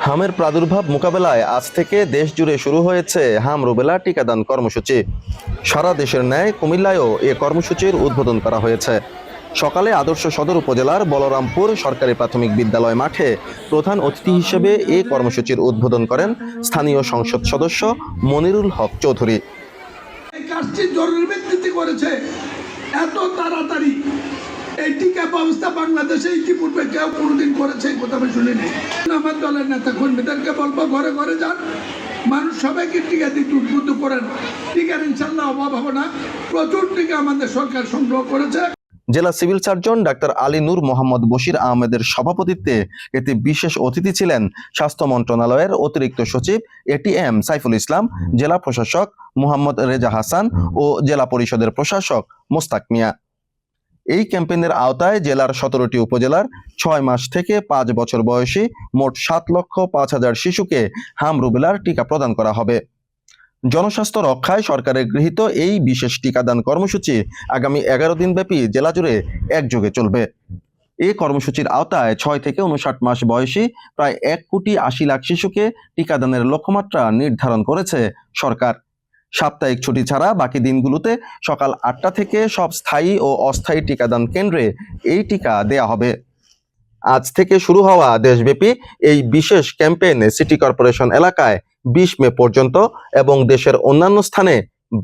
হামের প্রাদুর্ভাব মোকাবেলায় আজ থেকে দেশ জুড়ে শুরু হয়েছে হাম রুবেলা টিকাদান কর্মসূচি। সারা দেশের ন্যায় কুমিল্লায়ও এ কর্মসূচির উদ্বোধন করা হয়েছে। সকালে আদর্শ সদর উপজেলার বলরামপুর সরকারি প্রাথমিক বিদ্যালয় মাঠে প্রধান অতিথি হিসেবে এ কর্মসূচির উদ্বোধন করেন স্থানীয় সংসদ সদস্য মনিরুল হক চৌধুরী। এই কাজটি জরুরি ভিত্তিতে করেছে এত তাড়াতাড়ি। এই টিকা ব্যবস্থা বাংলাদেশে ইতিপূর্বে কেউ কোনোদিন করেছে এই কথা আমি শুনিনি। আমার দলের নেতা কর্মীদেরকে বলবো ঘরে ঘরে যান, মানুষ সবাইকে টিকা দিতে উদ্বুদ্ধ করেন। টিকার ইনশাল্লাহ অভাব হবে না। প্রচুর টিকা আমাদের সরকার সংগ্রহ করেছে। জেলা সিভিল সার্জন ডাক্তার আলী নূর মোহাম্মদ বশির আহমেদের সভাপতিত্বে এতে বিশেষ অতিথি ছিলেন স্বাস্থ্য মন্ত্রণালয়ের অতিরিক্ত সচিব এটিএম সাইফুল ইসলাম, জেলা প্রশাসক মোহাম্মদ রেজা হাসান ও জেলা পরিষদের প্রশাসক মোস্তাক মিয়া। এই ক্যাম্পেইনের আওতায় জেলার 17টি উপজেলার 6 মাস থেকে 5 বছর বয়সী মোট 7,05,000 শিশুকে হাম রুবেলার টিকা প্রদান করা হবে। জনস্বাস্থ্য রক্ষায় সরকারের গৃহীত এই বিশেষ টিকাদান কর্মসূচি আগামী 11 দিন ব্যাপী জেলা জুড়ে একযোগে চলবে। এই কর্মসূচির আওতায় 6 থেকে 59 মাস বয়সী প্রায় 1,80,00,000 শিশুকে টিকাদানের লক্ষ্যমাত্রা নির্ধারণ করেছে সরকার। সাপ্তাহিক ছুটি ছাড়া বাকি দিনগুলোতে সকাল 8টা থেকে সব স্থায়ী ও অস্থায়ী টিকাদান কেন্দ্রে এই টিকা দেয়া হবে। আজ থেকে শুরু হওয়া দেশব্যাপী এই বিশেষ ক্যাম্পেইনে সিটি কর্পোরেশন এলাকায় 20 মে পর্যন্ত এবং দেশের অন্যান্য স্থানে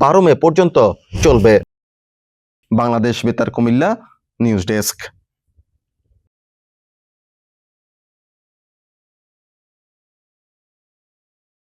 12 মে পর্যন্ত চলবে। বাংলাদেশ বেতার কুমিল্লা নিউজ ডেস্ক।